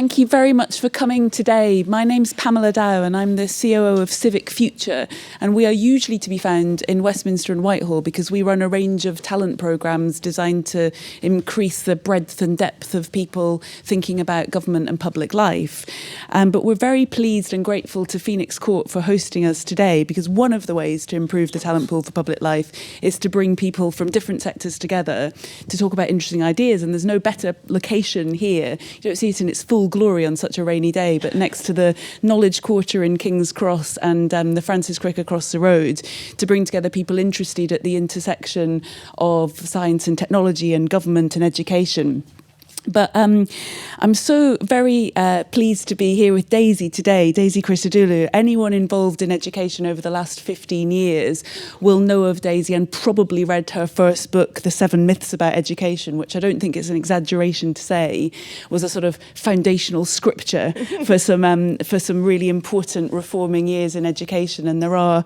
Thank you very much for coming today. My name's Pamela Dow and I'm the COO of Civic Future, and we are usually to be found in Westminster and Whitehall because we run a range of talent programmes designed to increase the breadth and depth of people thinking about government and public life. But we're very pleased and grateful to Phoenix Court for hosting us today, because one of the ways to improve the talent pool for public life is to bring people from different sectors together to talk about interesting ideas, and there's no better location here. You don't see it in its full glory on such a rainy day, but next to the Knowledge Quarter in King's Cross and the Francis Crick across the road, to bring together people interested at the intersection of science and technology and government and education. But I'm so very pleased to be here with Daisy today, Daisy Christodoulou. Anyone involved in education over the last 15 years will know of Daisy and probably read her first book, The 7 Myths About Education, which I don't think is an exaggeration to say was a sort of foundational scripture for some really important reforming years in education. And there are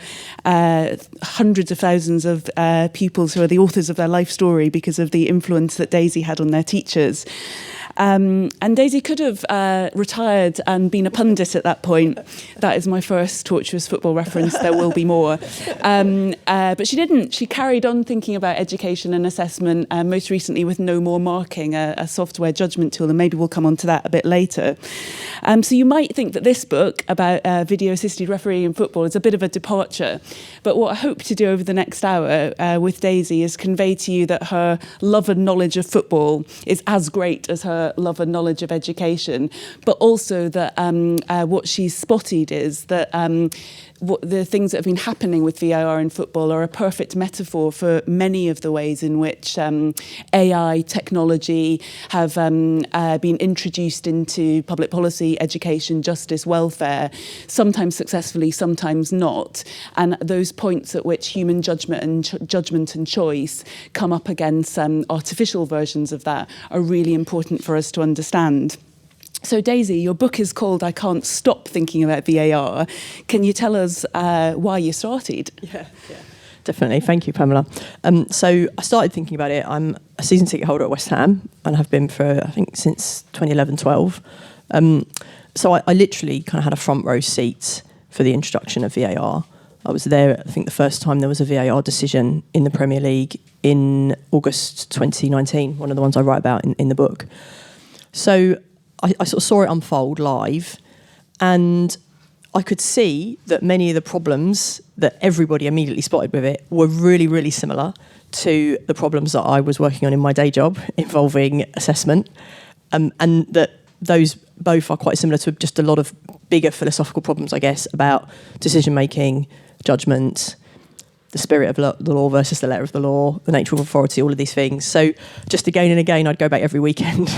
hundreds of thousands of pupils who are the authors of their life story because of the influence that Daisy had on their teachers. And Daisy could have retired and been a pundit at that point. That is my first tortuous football reference. There will be more. But she didn't. She carried on thinking about education and assessment, most recently with No More Marking, a software judgment tool, and maybe we'll come on to that a bit later. So you might think that this book about video-assisted refereeing in football is a bit of a departure. But what I hope to do over the next hour with Daisy is convey to you that her love and knowledge of football is as great as her love and knowledge of education, but also that what she's spotted is that what the things that have been happening with VAR in football are a perfect metaphor for many of the ways in which AI technology have been introduced into public policy, education, justice, welfare, sometimes successfully, sometimes not. And those points at which human judgment and choice come up against artificial versions of that are really important for us to understand. So Daisy, your book is called I Can't Stop Thinking About VAR. Can you tell us why you started? Yeah, definitely. Thank you, Pamela. So I started thinking about it. I'm a season ticket holder at West Ham and have been for, I think, since 2011-12. So I literally kind of had a front row seat for the introduction of VAR. I was there, I think, the first time there was a VAR decision in the Premier League in August 2019, one of the ones I write about in the book. So I sort of saw it unfold live, and I could see that many of the problems that everybody immediately spotted with it were really, really similar to the problems that I was working on in my day job involving assessment, and that those both are quite similar to just a lot of bigger philosophical problems, I guess, about decision-making, judgment, the spirit of the law versus the letter of the law, the nature of authority, all of these things. So just again and again, I'd go back every weekend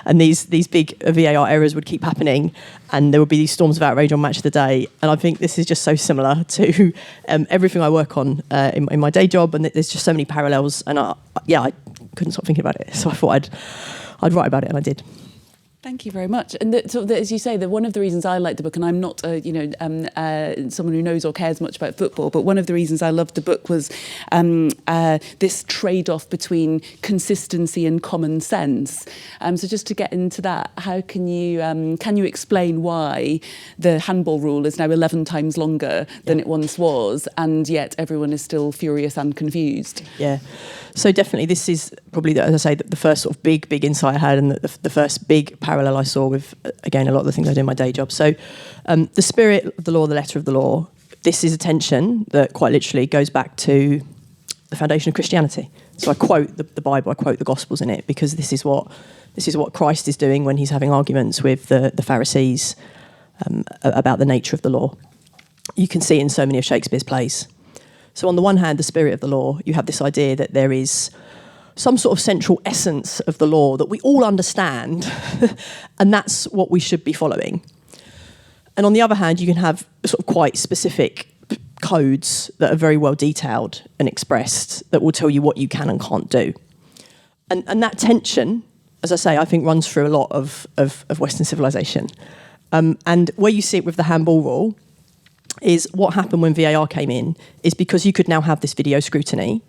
and these big VAR errors would keep happening, and there would be these storms of outrage on Match of the Day. And I think this is just so similar to everything I work on in my day job, and there's just so many parallels. And I couldn't stop thinking about it. So I thought I'd write about it, and I did. Thank you very much. And as you say, one of the reasons I like the book, and I'm not, someone who knows or cares much about football, but one of the reasons I loved the book was this trade-off between consistency and common sense. So just to get into that, how can you explain why the handball rule is now 11 times longer than it once was, and yet everyone is still furious and confused? Yeah. So definitely, this is probably, as I say, the first sort of big insight I had, and the first big parallel I saw with, again, a lot of the things I do in my day job. So the spirit of the law, the letter of the law, this is a tension that quite literally goes back to the foundation of Christianity. So I quote the Bible, I quote the Gospels in it, because this is what Christ is doing when he's having arguments with the Pharisees about the nature of the law. You can see it in so many of Shakespeare's plays. So on the one hand, the spirit of the law, you have this idea that there is some sort of central essence of the law that we all understand, and that's what we should be following. And on the other hand, you can have sort of quite specific codes that are very well detailed and expressed that will tell you what you can and can't do. And that tension, as I say, I think runs through a lot of Western civilization. And where you see it with the handball rule is what happened when VAR came in is because you could now have this video scrutiny,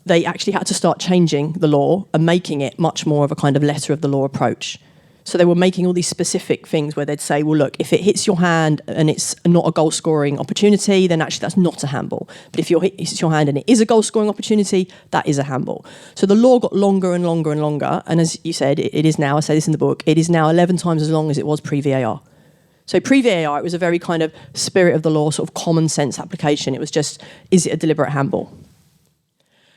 they actually had to start changing the law and making it much more of a kind of letter of the law approach. So they were making all these specific things where they'd say, well, look, if it hits your hand and it's not a goal-scoring opportunity, then actually that's not a handball. But if it hits your hand and it is a goal-scoring opportunity, that is a handball. So the law got longer and longer and longer. And as you said, it is now, I say this in the book, it is now 11 times as long as it was pre-VAR. So pre-VAR, it was a very kind of spirit of the law, sort of common sense application. It was just, is it a deliberate handball?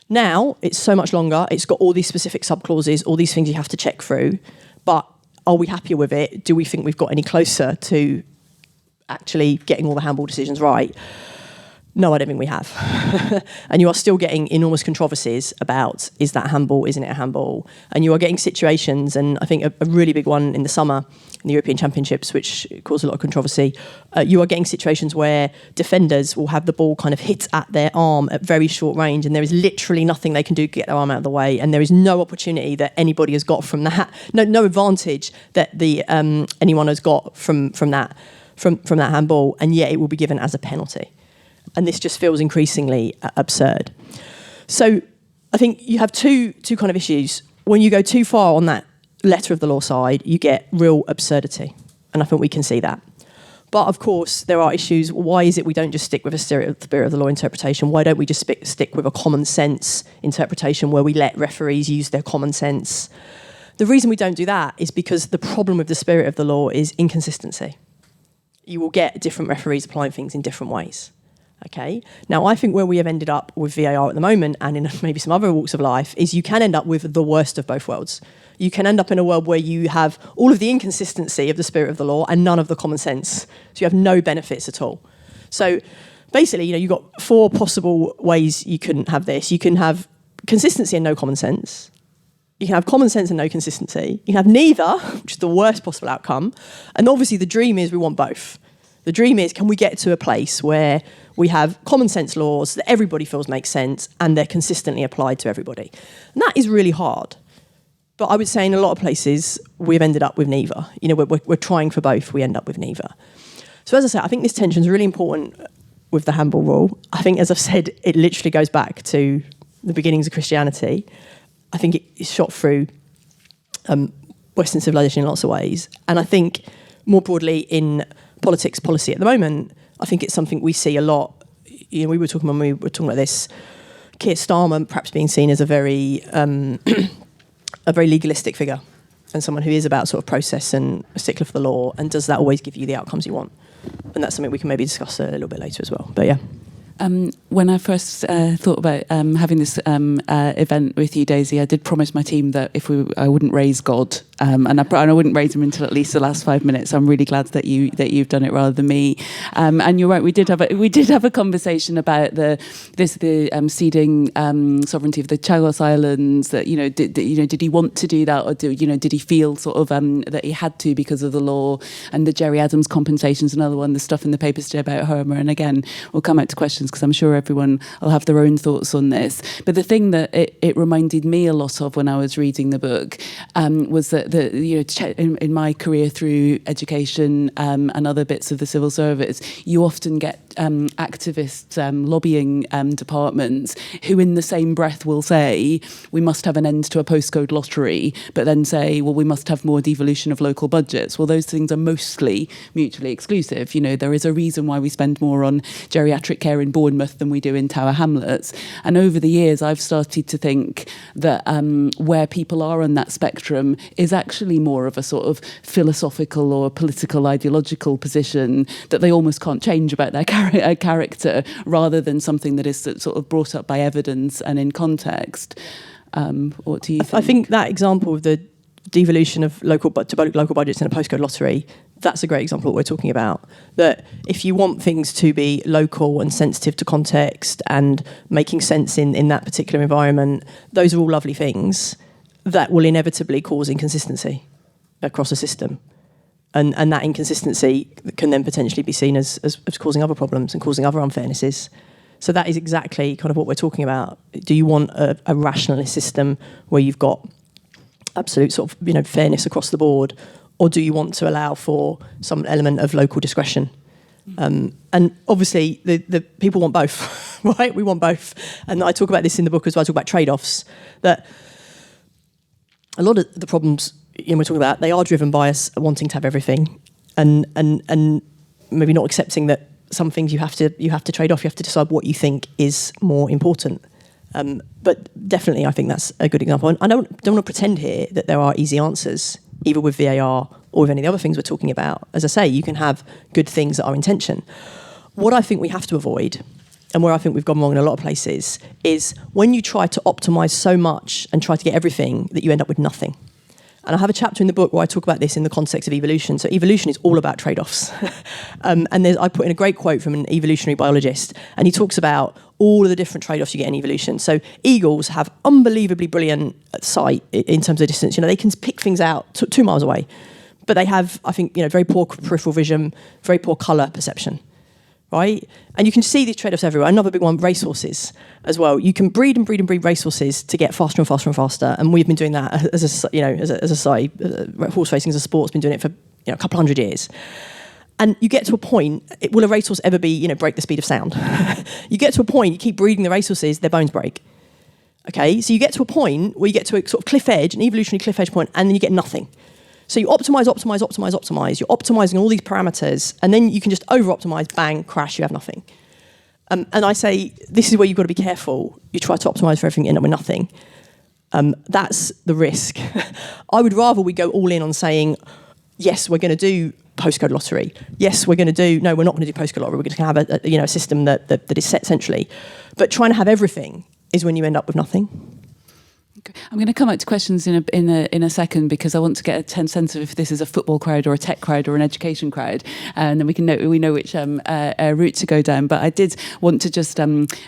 Now, it's so much longer. It's got all these specific subclauses, all these things you have to check through. But are we happier with it? Do we think we've got any closer to actually getting all the handball decisions right? No, I don't think we have. And you are still getting enormous controversies about, is that handball, isn't it a handball? And you are getting situations, and I think a really big one in the summer, in the European Championships, which caused a lot of controversy, you are getting situations where defenders will have the ball kind of hit at their arm at very short range, and there is literally nothing they can do to get their arm out of the way, and there is no opportunity that anybody has got from that, no advantage that anyone has got from that handball, and yet it will be given as a penalty. And this just feels increasingly absurd. So I think you have two kind of issues. When you go too far on that letter of the law side, you get real absurdity. And I think we can see that. But of course, there are issues. Why is it we don't just stick with a spirit of the law interpretation? Why don't we just stick with a common sense interpretation where we let referees use their common sense? The reason we don't do that is because the problem with the spirit of the law is inconsistency. You will get different referees applying things in different ways. Okay. Now, I think where we have ended up with VAR at the moment, and in maybe some other walks of life, is you can end up with the worst of both worlds. You can end up in a world where you have all of the inconsistency of the spirit of the law and none of the common sense. So you have no benefits at all. So basically, you've got 4 possible ways you can have this. You can have consistency and no common sense. You can have common sense and no consistency. You can have neither, which is the worst possible outcome. And obviously, the dream is we want both. The dream is, can we get to a place where we have common sense laws that everybody feels make sense and they're consistently applied to everybody? And that is really hard. But I would say in a lot of places, we've ended up with neither. We're trying for both, we end up with neither. So as I said, I think this tension is really important with the handball rule. I think, as I've said, it literally goes back to the beginnings of Christianity. I think it's shot through Western civilization in lots of ways. And I think more broadly in politics, policy at the moment, I think it's something we see a lot. We were talking when we were talking about this, Keir Starmer perhaps being seen as a very legalistic figure and someone who is about sort of process and a stickler for the law. And does that always give you the outcomes you want? And that's something we can maybe discuss a little bit later as well. But yeah. When I first thought about having this event with you, Daisy, I did promise my team that I wouldn't raise God, and I wouldn't raise him until at least the last 5 minutes. I'm really glad that you've done it rather than me. And you're right, we did have a conversation about the ceding sovereignty of the Chagos Islands. That did he want to do that, or did he feel sort of that he had to because of the law? And the Jerry Adams compensations, another one. The stuff in the papers today about Homer, and again, we'll come out to questions, because I'm sure everyone will have their own thoughts on this. But the thing that it reminded me a lot of when I was reading the book was that in my career through education and other bits of the civil service, you often get activists lobbying departments who in the same breath will say we must have an end to a postcode lottery, but then say, well, we must have more devolution of local budgets. Well, those things are mostly mutually exclusive. There is a reason why we spend more on geriatric care in Bournemouth than we do in Tower Hamlets. And over the years, I've started to think that where people are on that spectrum is actually more of a sort of philosophical or political ideological position that they almost can't change about their character, rather than something that is sort of brought up by evidence and in context. What do you think? I think that example of the devolution of local budgets in a postcode lottery, that's a great example of what we're talking about. That if you want things to be local and sensitive to context and making sense in that particular environment, those are all lovely things that will inevitably cause inconsistency across a system. And that inconsistency can then potentially be seen as causing other problems and causing other unfairnesses. So that is exactly kind of what we're talking about. Do you want a rationalist system where you've got absolute sort of fairness across the board, or do you want to allow for some element of local discretion? And obviously the people want both, right? We want both. And I talk about this in the book as well. I talk about trade-offs, that a lot of the problems we're talking about, they are driven by us wanting to have everything, and maybe not accepting that some things you have to trade off. You have to decide what you think is more important. But definitely, I think that's a good example. And I don't want to pretend here that there are easy answers, either with VAR or with any of the other things we're talking about. As I say, you can have good things that are intention. What I think we have to avoid, and where I think we've gone wrong in a lot of places, is when you try to optimise so much and try to get everything that you end up with nothing. And I have a chapter in the book where I talk about this in the context of evolution. So evolution is all about trade-offs. And I put in a great quote from an evolutionary biologist, and he talks about all of the different trade-offs you get in evolution. So eagles have unbelievably brilliant sight in terms of distance. They can pick things out 2 miles away. But they have, I think, very poor peripheral vision, very poor colour perception. Right? And you can see these trade-offs everywhere. Another big one, racehorses as well. You can breed and breed and breed racehorses to get faster and faster and faster. And we've been doing that as a society. Horse racing as a sport's been doing it for a couple hundred years. And you get to a point, will a racehorse ever be, break the speed of sound? You get to a point, you keep breeding the racehorses, their bones break. Okay, so you get to a point where you get to a sort of cliff edge, an evolutionary cliff edge point, and then you get nothing. So you optimise. You're optimising all these parameters, and then you can just over-optimise, bang, crash, you have nothing. And I say, this is where you've got to be careful. You try to optimise for everything, end up with nothing. That's the risk. I would rather we go all in on saying, yes, we're going to do postcode lottery. Yes, we're not going to do postcode lottery. We're going to have a system that is set centrally. But trying to have everything is when you end up with nothing. I'm going to come out to questions in a second, because I want to get a sense of if this is a football crowd or a tech crowd or an education crowd, and then we know which route to go down. But I did want to just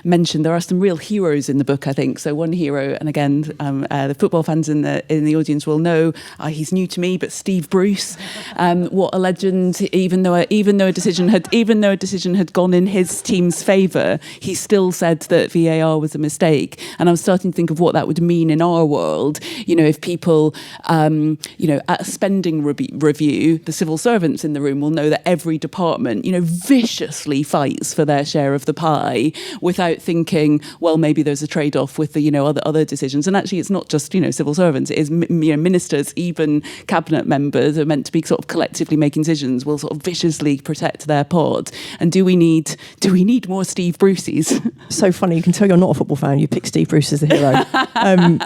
mention there are some real heroes in the book, I think. So one hero, and again, the football fans in the audience will know he's new to me, but Steve Bruce, what a legend! Even though a decision had gone in his team's favour, he still said that VAR was a mistake. And I was starting to think of what that would mean in our world, if people, at a spending review, the civil servants in the room will know that every department, viciously fights for their share of the pie without thinking, well, maybe there's a trade-off with the, other decisions. And actually, it's not just, civil servants. It is, ministers, even cabinet members are meant to be sort of collectively making decisions, will sort of viciously protect their pod. And do we need more Steve Bruceys? So funny. You can tell you're not a football fan. You pick Steve Bruce as the hero.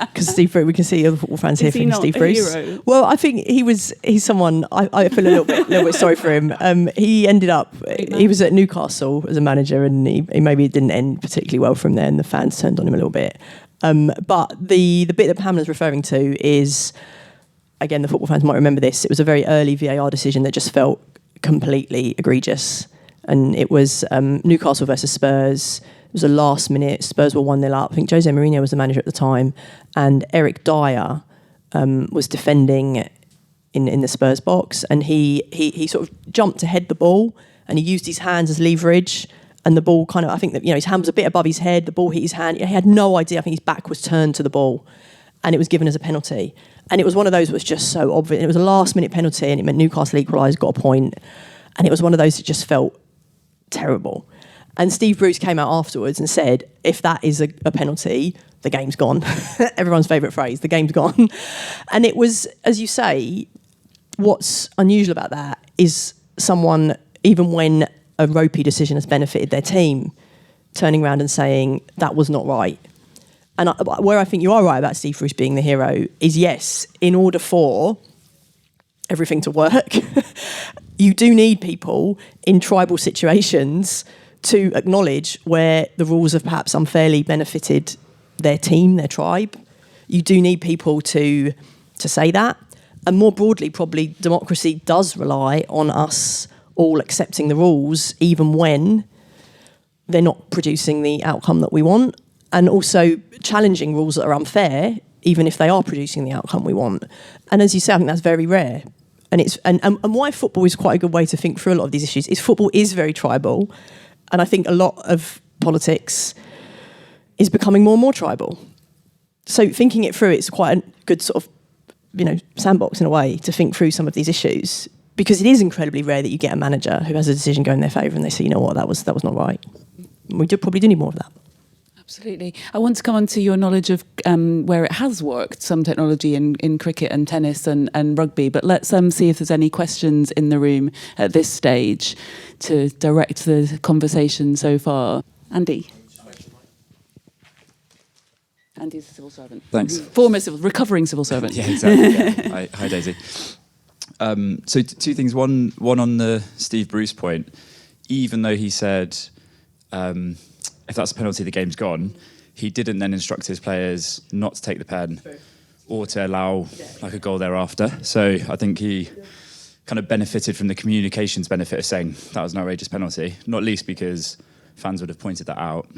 Because Steve Bruce, we can see other football fans here from Steve Bruce. Hero? Well, I think he's someone, I feel a little bit sorry for him. He ended up, he was at Newcastle as a manager, and he maybe didn't end particularly well from there, and the fans turned on him a little bit. But the bit that Pamela's referring to is, again, the football fans might remember this, it was a very early VAR decision that just felt completely egregious. And it was Newcastle versus Spurs. It was a last minute. Spurs were 1-0 up. I think Jose Mourinho was the manager at the time, and Eric Dyer was defending in the Spurs box, and he sort of jumped to head the ball, and he used his hands as leverage, and the ball kind of, I think that his hand was a bit above his head. The ball hit his hand. He had no idea. I think his back was turned to the ball, and it was given as a penalty. And it was one of those that was just so obvious. It was a last minute penalty, and it meant Newcastle equalised, got a point, and it was one of those that just felt terrible. And Steve Bruce came out afterwards and said, if that is a penalty, the game's gone. Everyone's favourite phrase, the game's gone. And it was, as you say, what's unusual about that is someone, even when a ropey decision has benefited their team, turning around and saying, that was not right. And where I think you are right about Steve Bruce being the hero is, yes, in order for everything to work, you do need people in tribal situations to acknowledge where the rules have perhaps unfairly benefited their team, their tribe. You do need people to say that. And more broadly, probably democracy does rely on us all accepting the rules, even when they're not producing the outcome that we want, and also challenging rules that are unfair, even if they are producing the outcome we want. And as you say, I think that's very rare. And why football is quite a good way to think through a lot of these issues is football is very tribal. And I think a lot of politics is becoming more and more tribal. So thinking it through, it's quite a good sort of, sandbox in a way to think through some of these issues, because it is incredibly rare that you get a manager who has a decision go in their favour and they say, you know what, that was not right. We probably do need more of that. Absolutely. I want to come on to your knowledge of where it has worked, some technology in cricket and tennis and rugby, but let's see if there's any questions in the room at this stage to direct the conversation so far. Andy. Andy's a civil servant. Thanks. Recovering civil servant. Yeah, exactly. Yeah. Hi, Daisy. So two things. One on the Steve Bruce point. Even though he said, if that's a penalty, the game's gone, he didn't then instruct his players not to take the pen or to allow like a goal thereafter. So I think he kind of benefited from the communications benefit of saying that was an outrageous penalty, not least because fans would have pointed that out.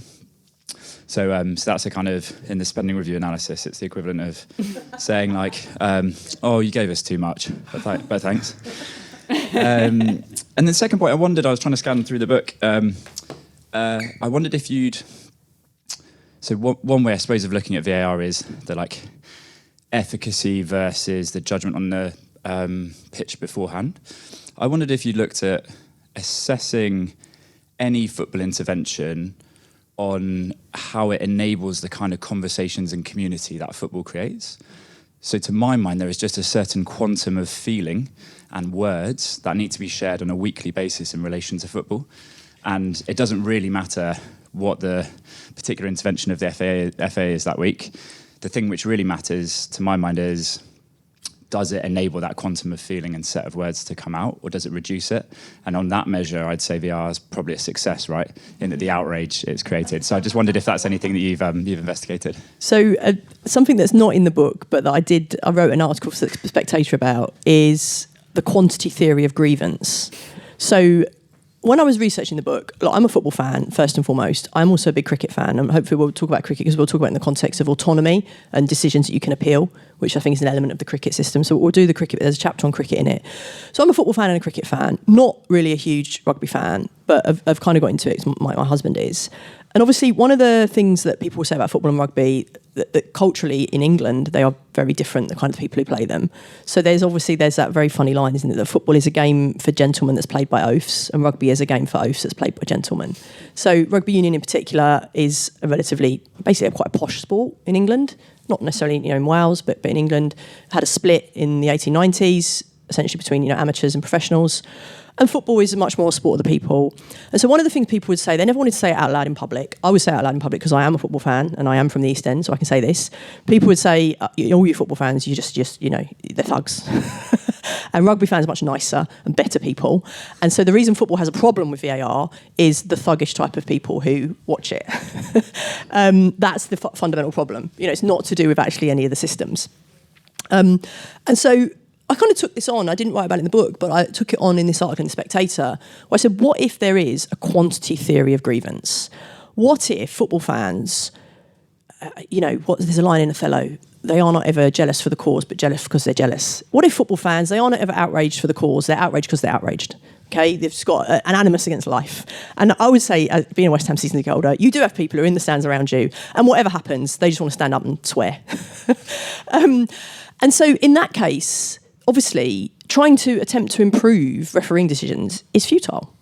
So that's a kind of, in the spending review analysis, it's the equivalent of saying like, oh, you gave us too much, but thanks. And then the second point, I was trying to scan through the book, I wondered if you'd... So one way, I suppose, of looking at VAR is the like efficacy versus the judgment on the pitch beforehand. I wondered if you looked at assessing any football intervention on how it enables the kind of conversations and community that football creates. So to my mind, there is just a certain quantum of feeling and words that need to be shared on a weekly basis in relation to football. And it doesn't really matter what the particular intervention of the FA is that week. The thing which really matters, to my mind, is does it enable that quantum of feeling and set of words to come out, or does it reduce it? And on that measure, I'd say VR is probably a success, right, in that the outrage it's created. So I just wondered if that's anything that you've investigated. So something that's not in the book, but that I wrote an article for the Spectator about, is the quantity theory of grievance. So when I was researching the book, I'm a football fan, first and foremost. I'm also a big cricket fan, and hopefully we'll talk about cricket because we'll talk about it in the context of autonomy and decisions that you can appeal, which I think is an element of the cricket system. So we'll do the cricket, there's a chapter on cricket in it. So I'm a football fan and a cricket fan, not really a huge rugby fan, but I've kind of got into it because my husband is. And obviously one of the things that people say about football and rugby, that culturally in England, they are very different, the kind of people who play them. So there's that very funny line, isn't it, that football is a game for gentlemen that's played by oafs, and rugby is a game for oafs that's played by gentlemen. So rugby union in particular is basically quite a posh sport in England, not necessarily in Wales, but in England. Had a split in the 1890s, essentially between amateurs and professionals. And football is much more a sport of the people. And so one of the things people would say, they never wanted to say it out loud in public. I would say it out loud in public because I am a football fan and I am from the East End, so I can say this. People would say, all you football fans, you just they're thugs. And rugby fans are much nicer and better people. And so the reason football has a problem with VAR is the thuggish type of people who watch it. That's the fundamental problem. It's not to do with actually any of the systems. And so I kind of took this on. I didn't write about it in the book, but I took it on in this article in The Spectator, where I said, what if there is a quantity theory of grievance? What if football fans, there's a line in Othello, they are not ever jealous for the cause, but jealous because they're jealous. What if football fans, they are not ever outraged for the cause, they're outraged because they're outraged? Okay, they've just got an animus against life. And I would say, being a West Ham season ticket holder, you do have people who are in the stands around you, and whatever happens, they just want to stand up and swear. And so in that case, obviously, trying to attempt to improve refereeing decisions is futile,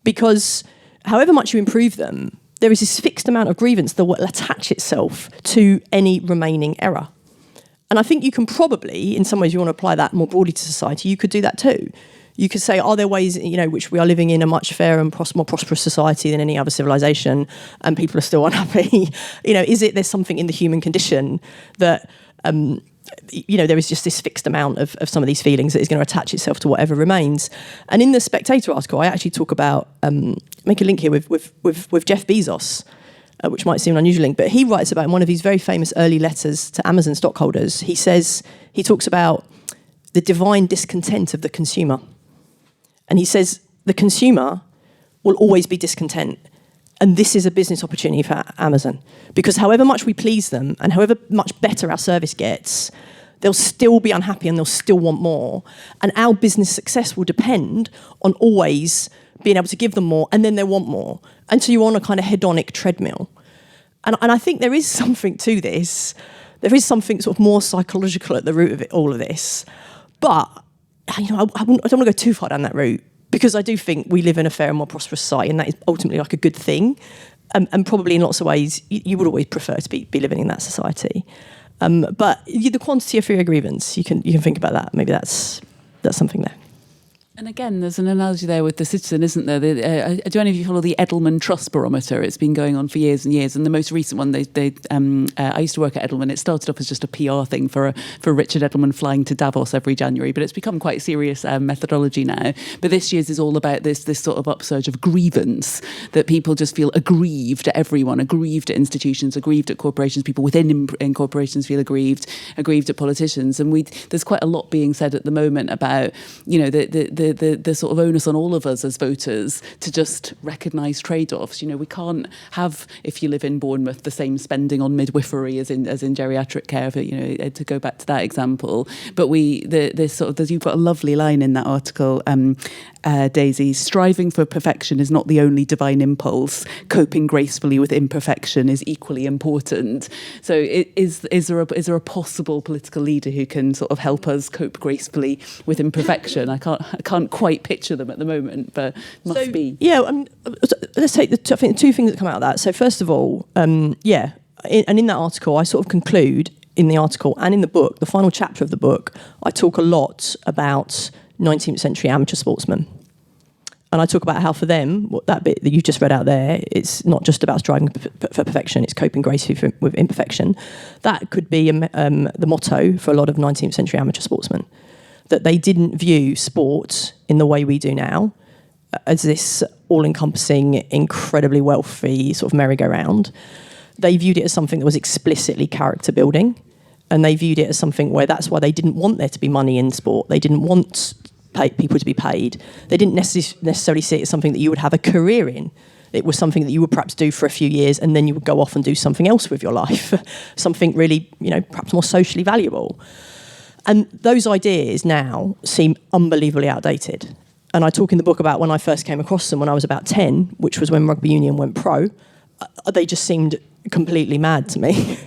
because however much you improve them, there is this fixed amount of grievance that will attach itself to any remaining error. And I think you can probably, in some ways, you want to apply that more broadly to society, you could do that too. You could say, are there ways, which we are living in a much fairer and more prosperous society than any other civilization, and people are still unhappy? There's something in the human condition that there is just this fixed amount of some of these feelings that is going to attach itself to whatever remains. And in the Spectator article, I actually talk about, make a link here with Jeff Bezos, which might seem an unusual link, but he writes about in one of his very famous early letters to Amazon stockholders, he talks about the divine discontent of the consumer. And he says, the consumer will always be discontent. And this is a business opportunity for Amazon, because however much we please them and however much better our service gets, they'll still be unhappy and they'll still want more. And our business success will depend on always being able to give them more, and then they want more. And so you're on a kind of hedonic treadmill. And I think there is something to this. There is something sort of more psychological at the root of all of this. But I don't want to go too far down that route, because I do think we live in a fair and more prosperous society, and that is ultimately like a good thing. And probably in lots of ways, you would always prefer to be living in that society. But the quantity of fear grievance, you can think about that. Maybe that's something there. And again, there's an analogy there with the citizen, isn't there? Do any of you follow the Edelman Trust Barometer? It's been going on for years and years, and the most recent one, I used to work at Edelman. It started off as just a PR thing for Richard Edelman flying to Davos every January, but it's become quite serious methodology now. But this year's is all about this sort of upsurge of grievance, that people just feel aggrieved at everyone, aggrieved at institutions, aggrieved at corporations. People within in corporations feel aggrieved at politicians, and there's quite a lot being said at the moment about the sort of onus on all of us as voters to just recognise trade-offs. We can't have, if you live in Bournemouth, the same spending on midwifery as in geriatric care, to go back to that example. But you've got a lovely line in that article, Daisy, striving for perfection is not the only divine impulse. Coping gracefully with imperfection is equally important. So is there a possible political leader who can sort of help us cope gracefully with imperfection? I can't quite picture them at the moment, but must be. Yeah, let's take I think the two things that come out of that. So first of all, and in that article, I sort of conclude in the article and in the book, the final chapter of the book, I talk a lot about 19th century amateur sportsmen. And I talk about how for them, that bit that you just read out there, it's not just about striving for perfection, it's coping gracefully with imperfection. That could be the motto for a lot of 19th century amateur sportsmen, that they didn't view sport in the way we do now, as this all-encompassing, incredibly wealthy sort of merry-go-round. They viewed it as something that was explicitly character-building, and they viewed it as something where that's why they didn't want there to be money in sport. They didn't want people to be paid. They didn't necessarily see it as something that you would have a career in. It was something that you would perhaps do for a few years, and then you would go off and do something else with your life, something really, perhaps more socially valuable. And those ideas now seem unbelievably outdated. And I talk in the book about when I first came across them when I was about 10, which was when rugby union went pro. They just seemed completely mad to me.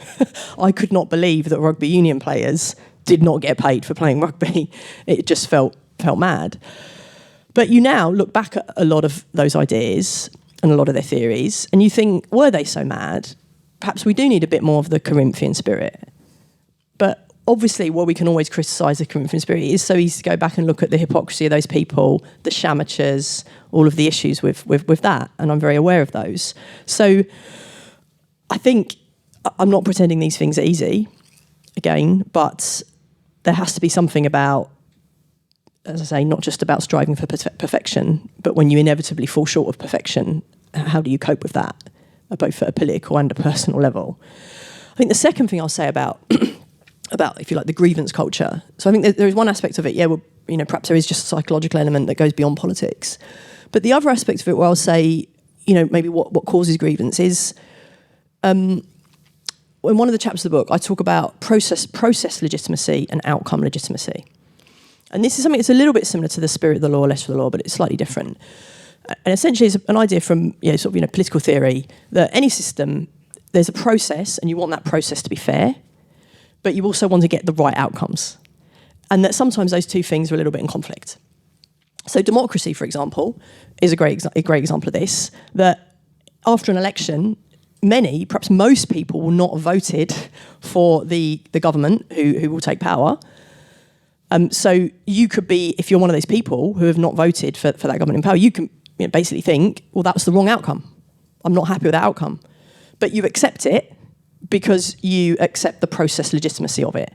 I could not believe that rugby union players did not get paid for playing rugby. It just felt mad. But you now look back at a lot of those ideas and a lot of their theories, and you think, were they so mad? Perhaps we do need a bit more of the Corinthian spirit. But obviously, while we can always criticise the Corinthian spirit, it is so easy to go back and look at the hypocrisy of those people, the shamateurs, all of the issues with that, and I'm very aware of those. So I think I'm not pretending these things are easy, again, but there has to be something about, as I say, not just about striving for perfection, but when you inevitably fall short of perfection, how do you cope with that, both at a political and a personal level? I think the second thing I'll say about, if you like, the grievance culture. So I think there is one aspect of it, perhaps there is just a psychological element that goes beyond politics. But the other aspect of it where I'll say, maybe what causes grievance is, in one of the chapters of the book, I talk about process legitimacy and outcome legitimacy. And this is something that's a little bit similar to the spirit of the law, less for the law, but it's slightly different. And essentially it's an idea from political theory that any system, there's a process and you want that process to be fair, but you also want to get the right outcomes. And that sometimes those two things are a little bit in conflict. So democracy, for example, is a great example of this, that after an election, many, perhaps most people will not have voted for the government who will take power. So you could be, if you're one of those people who have not voted for that government in power, you can basically think, well, that's the wrong outcome. I'm not happy with that outcome. But you accept it because you accept the process legitimacy of it,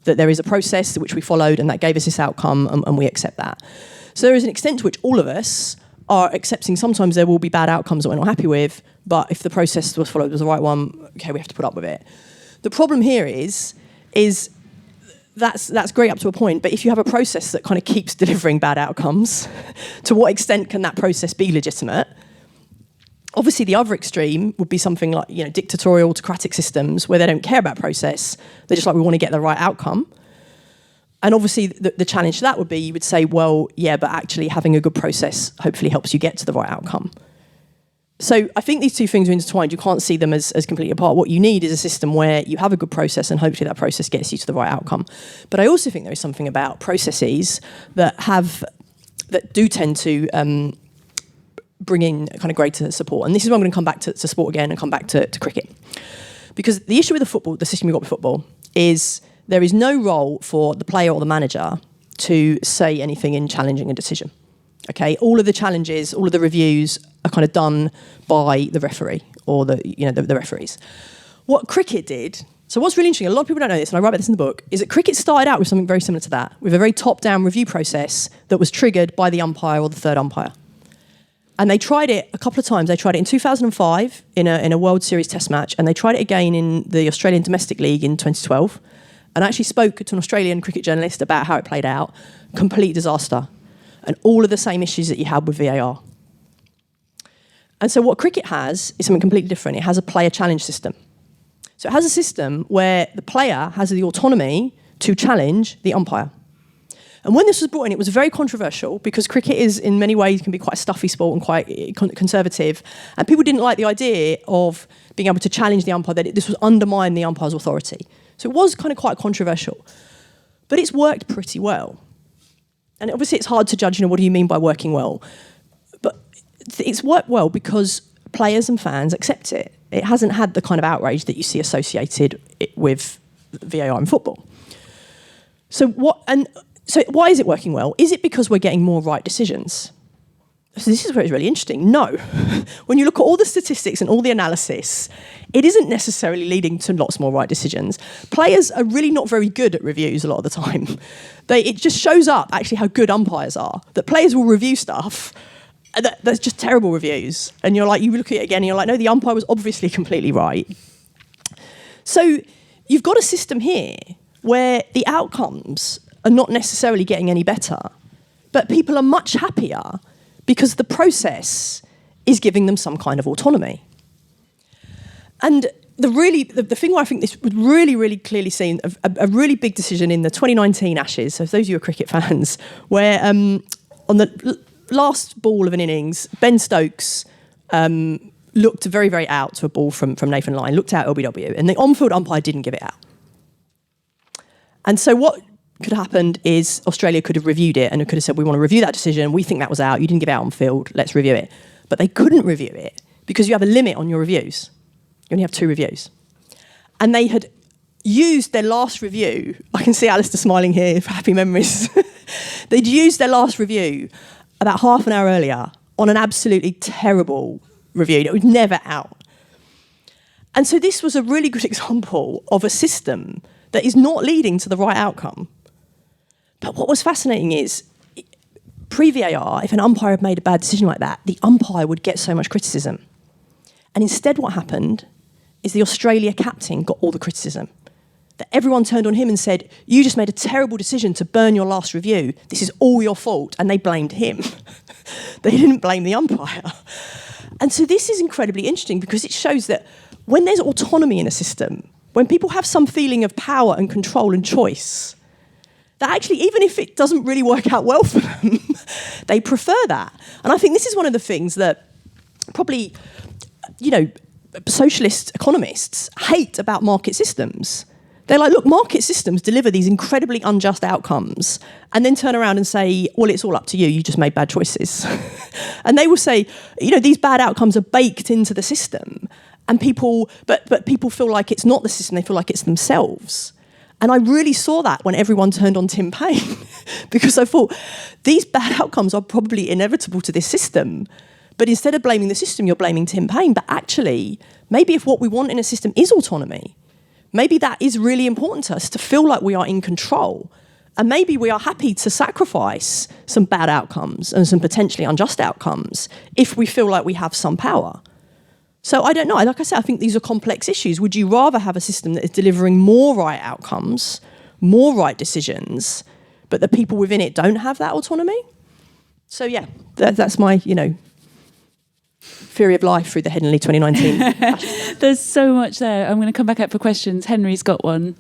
that there is a process which we followed and that gave us this outcome, and we accept that. So there is an extent to which all of us are accepting sometimes there will be bad outcomes that we're not happy with, but if the process was followed was the right one, okay, we have to put up with it. The problem here is that's great up to a point, but if you have a process that kind of keeps delivering bad outcomes, to what extent can that process be legitimate? Obviously, the other extreme would be something like dictatorial, autocratic systems where they don't care about process. They're just like, we want to get the right outcome. And obviously, the challenge to that would be, you would say, well, yeah, but actually having a good process hopefully helps you get to the right outcome. So I think these two things are intertwined. You can't see them as completely apart. What you need is a system where you have a good process and hopefully that process gets you to the right outcome. But I also think there is something about processes that do tend to bring in kind of greater support. And this is where I'm going to come back to sport again and come back to cricket. Because the issue with the system we've got with football, is there is no role for the player or the manager to say anything in challenging a decision. Okay, all of the challenges, all of the reviews are kind of done by the referee or the referees. What cricket did, so what's really interesting, a lot of people don't know this, and I write about this in the book, is that cricket started out with something very similar to that, with a very top-down review process that was triggered by the umpire or the third umpire. And they tried it a couple of times. They tried it in 2005 in a World Series test match, and they tried it again in the Australian Domestic League in 2012. And I actually spoke to an Australian cricket journalist about how it played out. Complete disaster. And all of the same issues that you had with VAR. And so what cricket has is something completely different. It has a player challenge system. So it has a system where the player has the autonomy to challenge the umpire. And when this was brought in, it was very controversial because cricket is, in many ways, can be quite a stuffy sport and quite conservative. And people didn't like the idea of being able to challenge the umpire, that this would undermine the umpire's authority. So it was kind of quite controversial. But it's worked pretty well. And obviously it's hard to judge, what do you mean by working well? But it's worked well because players and fans accept it. It hasn't had the kind of outrage that you see associated with VAR in football. So why is it working well? Is it because we're getting more right decisions? So this is where it's really interesting. No. When you look at all the statistics and all the analysis, it isn't necessarily leading to lots more right decisions. Players are really not very good at reviews a lot of the time. It just shows up actually how good umpires are. That players will review stuff that's just terrible reviews. And you look at it again and you're like, no, the umpire was obviously completely right. So you've got a system here where the outcomes are not necessarily getting any better, but people are much happier because the process is giving them some kind of autonomy. And the thing where I think this was really, really clearly seen, a really big decision in the 2019 Ashes, so for those of you who are cricket fans, where on the last ball of an innings, Ben Stokes looked very, very out to a ball from Nathan Lyon, looked out LBW, and the on-field umpire didn't give it out. And so what could have happened is Australia could have reviewed it and it could have said, we want to review that decision, we think that was out, you didn't give it out on field, let's review it. But they couldn't review it because you have a limit on your reviews. You only have 2 reviews. And they had used their last review, I can see Alistair smiling here for happy memories. They'd used their last review about half an hour earlier on an absolutely terrible review. It was never out. And so this was a really good example of a system that is not leading to the right outcome. But what was fascinating is, pre-VAR, if an umpire had made a bad decision like that, the umpire would get so much criticism. And instead what happened is the Australia captain got all the criticism. That everyone turned on him and said, you just made a terrible decision to burn your last review. This is all your fault. And they blamed him. They didn't blame the umpire. And so this is incredibly interesting because it shows that when there's autonomy in a system, when people have some feeling of power and control and choice, that actually, even if it doesn't really work out well for them, they prefer that. And I think this is one of the things that probably, socialist economists hate about market systems. They're like, look, market systems deliver these incredibly unjust outcomes and then turn around and say, well, it's all up to you, you just made bad choices. And they will say, these bad outcomes are baked into the system. And people feel like it's not the system, they feel like it's themselves. And I really saw that when everyone turned on Tim Payne, because I thought, these bad outcomes are probably inevitable to this system. But instead of blaming the system, you're blaming Tim Payne. But actually, maybe if what we want in a system is autonomy, maybe that is really important to us, to feel like we are in control. And maybe we are happy to sacrifice some bad outcomes and some potentially unjust outcomes if we feel like we have some power. So I don't know. Like I said, I think these are complex issues. Would you rather have a system that is delivering more right outcomes, more right decisions, but the people within it don't have that autonomy? So yeah, that's my, theory of life through the Headingley 2019. There's so much there. I'm going to come back up for questions. Henry's got one.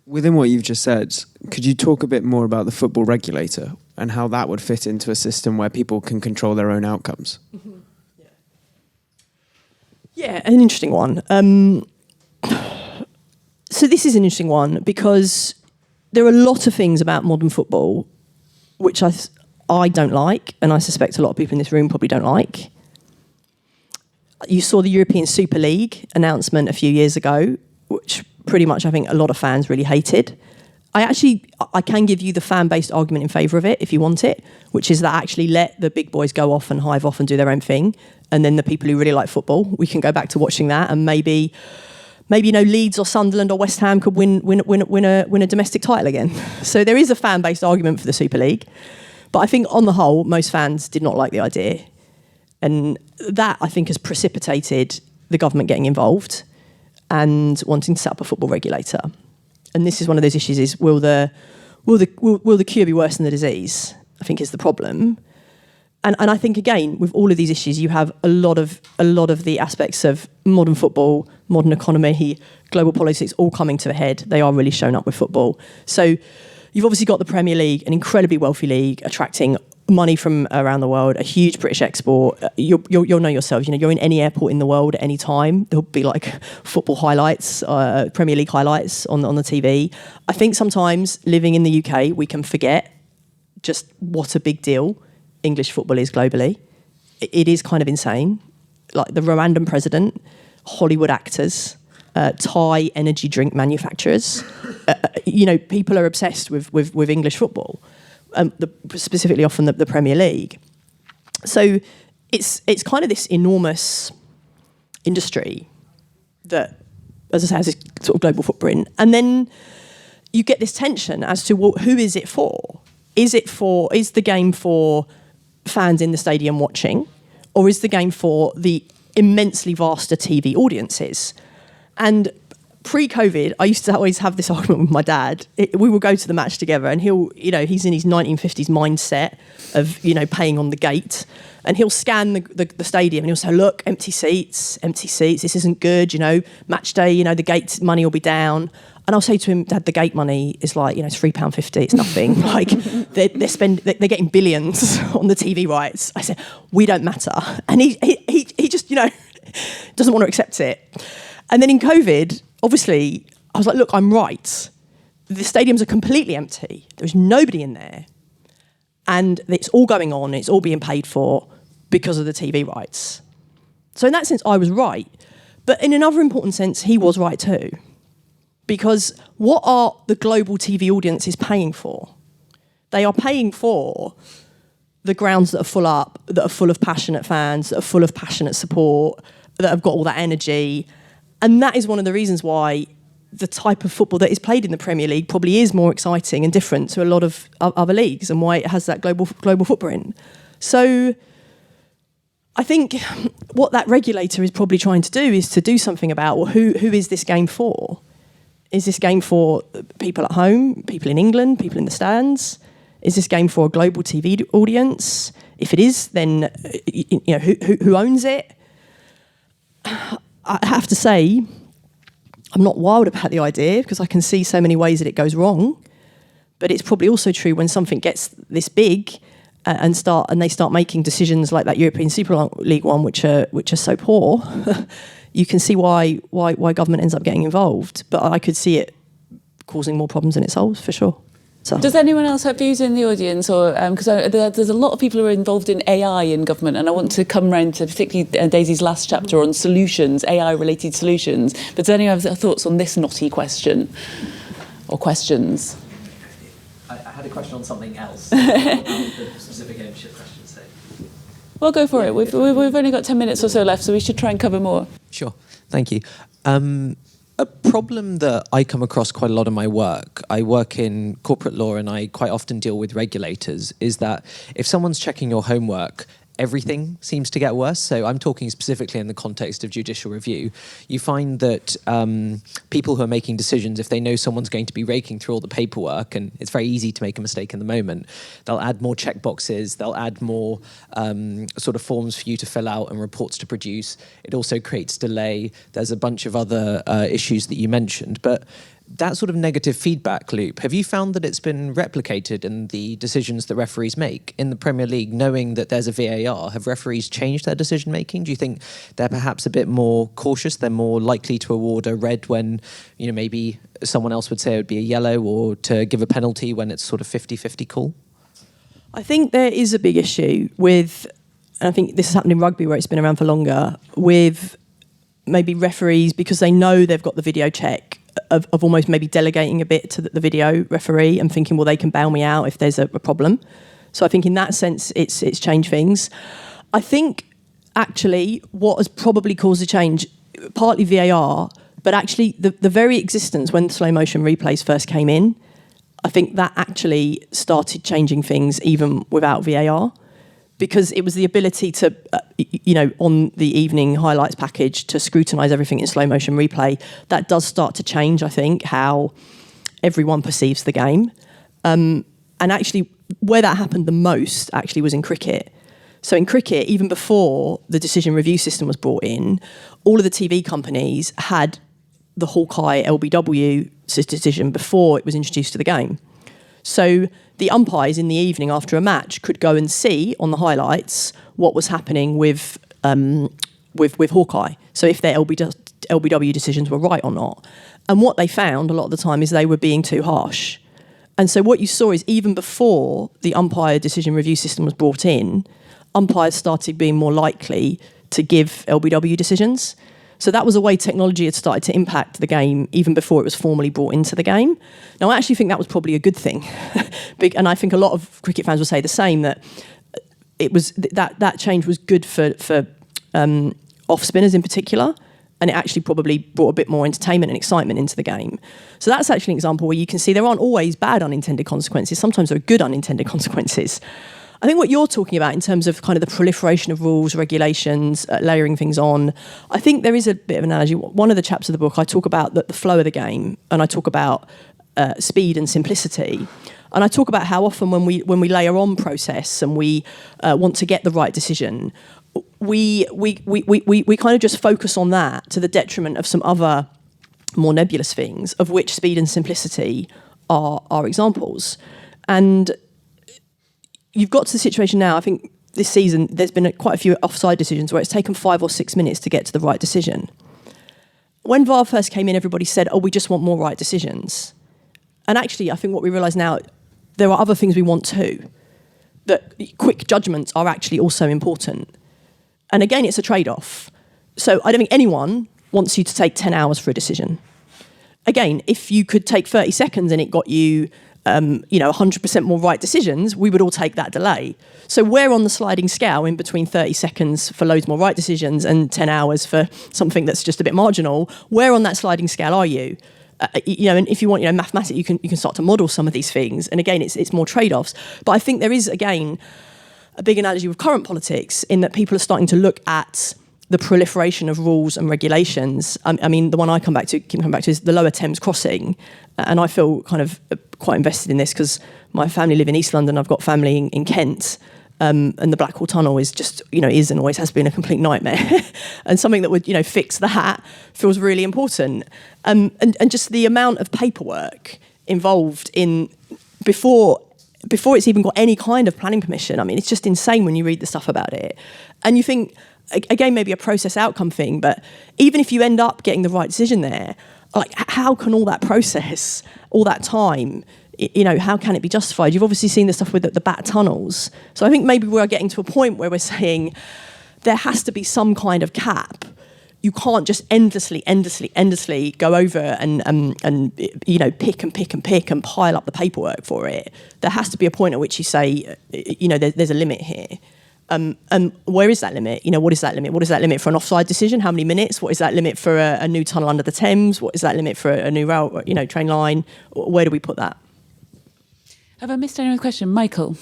Within what you've just said, could you talk a bit more about the football regulator and how that would fit into a system where people can control their own outcomes? Mm-hmm. Yeah, an interesting one. So this is an interesting one because there are a lot of things about modern football which I don't like, and I suspect a lot of people in this room probably don't like. You saw the European Super League announcement a few years ago, which pretty much I think a lot of fans really hated. I can give you the fan-based argument in favour of it if you want it, which is that actually let the big boys go off and hive off and do their own thing, and then the people who really like football, we can go back to watching that, and maybe Leeds or Sunderland or West Ham could win a domestic title again. So there is a fan-based argument for the Super League, but I think on the whole, most fans did not like the idea, and that I think has precipitated the government getting involved and wanting to set up a football regulator. And this is one of those issues: is will the cure be worse than the disease? I think is the problem. And I think again, with all of these issues, you have a lot of the aspects of modern football, modern economy, global politics all coming to a head. They are really shown up with football. So you've obviously got the Premier League, an incredibly wealthy league, attracting money from around the world, a huge British export. You'll know yourselves, you're in any airport in the world at any time, there'll be like football highlights, Premier League highlights on the TV. I think sometimes living in the UK, we can forget just what a big deal English football is globally. It is kind of insane. Like the Rwandan president, Hollywood actors, Thai energy drink manufacturers. People are obsessed with English football. Specifically often the Premier League. So it's kind of this enormous industry that, as I say, has this sort of global footprint. And then you get this tension as to, well, who is it for? Is the game for fans in the stadium watching, or is the game for the immensely vaster TV audiences? And pre-COVID, I used to always have this argument with my dad. We will go to the match together, and he's in his 1950s mindset of, paying on the gate, and he'll scan the stadium and he'll say, look, empty seats, this isn't good, match day, the gate money will be down. And I'll say to him, Dad, the gate money is like, it's £3.50, it's nothing. Like they're getting billions on the TV rights. I said, we don't matter. And he just, doesn't want to accept it. And then in COVID, obviously, I was like, look, I'm right. The stadiums are completely empty. There's nobody in there. And it's all going on. It's all being paid for because of the TV rights. So in that sense, I was right. But in another important sense, he was right too. Because what are the global TV audiences paying for? They are paying for the grounds that are full up, that are full of passionate fans, that are full of passionate support, that have got all that energy. And that is one of the reasons why the type of football that is played in the Premier League probably is more exciting and different to a lot of other leagues, and why it has that global footprint. So I think what that regulator is probably trying to do is to do something about, well, who is this game for? Is this game for people at home, people in England, people in the stands? Is this game for a global TV audience? If it is, then who owns it? I have to say, I'm not wild about the idea because I can see so many ways that it goes wrong. But it's probably also true when something gets this big and they start making decisions like that European Super League one, which are so poor. You can see why government ends up getting involved. But I could see it causing more problems than it solves, for sure. So. Does anyone else have views in the audience? Or because there's a lot of people who are involved in AI in government, and I want to come round to particularly Daisy's last chapter on solutions, AI-related solutions. But does anyone have thoughts on this knotty question or questions? I had a question on something else, the specific ownership question. So. Well, go for it. We've only got 10 minutes or so left, so we should try and cover more. Sure, thank you. A problem that I come across quite a lot in my work, I work in corporate law and I quite often deal with regulators, is that if someone's checking your homework, everything seems to get worse. So I'm talking specifically in the context of judicial review. You find that people who are making decisions, if they know someone's going to be raking through all the paperwork, and it's very easy to make a mistake in the moment, they'll add more checkboxes, they'll add more sort of forms for you to fill out and reports to produce. It also creates delay. There's a bunch of other issues that you mentioned. But that sort of negative feedback loop, have you found that it's been replicated in the decisions that referees make in the Premier League, knowing that there's a VAR? Have referees changed their decision making? Do you think they're perhaps a bit more cautious? They're more likely to award a red when, maybe someone else would say it would be a yellow, or to give a penalty when it's sort of 50-50 call? I think there is a big issue with, and I think this has happened in rugby where it's been around for longer, with maybe referees, because they know they've got the video check, of almost maybe delegating a bit to the video referee and thinking, well, they can bail me out if there's a problem. So I think in that sense, it's changed things. I think actually what has probably caused a change, partly VAR, but actually the very existence when slow motion replays first came in, I think that actually started changing things even without VAR, because it was the ability to, on the evening highlights package, to scrutinise everything in slow motion replay. That does start to change, I think, how everyone perceives the game. And actually, where that happened the most actually was in cricket. So in cricket, even before the decision review system was brought in, all of the TV companies had the Hawkeye LBW decision before it was introduced to the game. So the umpires in the evening after a match could go and see on the highlights what was happening with Hawkeye. So if their LBW decisions were right or not. And what they found a lot of the time is they were being too harsh. And so what you saw is even before the umpire decision review system was brought in, umpires started being more likely to give LBW decisions. So that was a way technology had started to impact the game even before it was formally brought into the game. Now, I actually think that was probably a good thing. And I think a lot of cricket fans will say the same, that it was that change was good for off spinners in particular, and it actually probably brought a bit more entertainment and excitement into the game. So that's actually an example where you can see there aren't always bad unintended consequences. Sometimes there are good unintended consequences. I think what you're talking about in terms of kind of the proliferation of rules, regulations, layering things on, I think there is a bit of an analogy. One of the chapters of the book, I talk about the flow of the game, and I talk about speed and simplicity. And I talk about how often when we layer on process and we want to get the right decision, we kind of just focus on that to the detriment of some other more nebulous things, of which speed and simplicity are examples. And you've got to the situation now, I think this season, there's been quite a few offside decisions where it's taken 5 or 6 minutes to get to the right decision. When VAR first came in, everybody said, we just want more right decisions. And actually, I think what we realise now, there are other things we want too. That quick judgments are actually also important. And again, it's a trade-off. So I don't think anyone wants you to take 10 hours for a decision. Again, if you could take 30 seconds and it got you 100% more right decisions, we would all take that delay. So where on the sliding scale in between 30 seconds for loads more right decisions and 10 hours for something that's just a bit marginal, where on that sliding scale are you? And if you want, mathematics, you can start to model some of these things. And again, it's more trade-offs. But I think there is, again, a big analogy with current politics in that people are starting to look at the proliferation of rules and regulations. I mean, the one I keep coming back to is the Lower Thames crossing. And I feel kind of quite invested in this because my family live in East London. I've got family in Kent. And the Blackwall Tunnel is just, is and always has been a complete nightmare. And something that would, fix that feels really important. And just the amount of paperwork involved in before it's even got any kind of planning permission. I mean, it's just insane when you read the stuff about it. And you think, again, maybe a process outcome thing, but even if you end up getting the right decision there, like how can all that process, all that time, how can it be justified? You've obviously seen the stuff with the bat tunnels. So I think maybe we're getting to a point where we're saying there has to be some kind of cap. You can't just endlessly go over and pick and pile up the paperwork for it. There has to be a point at which you say, there's a limit here. And where is that limit? What is that limit? What is that limit for an offside decision? How many minutes? What is that limit for a new tunnel under the Thames? What is that limit for a new rail, train line? Where do we put that? Have I missed anyone's question? Michael.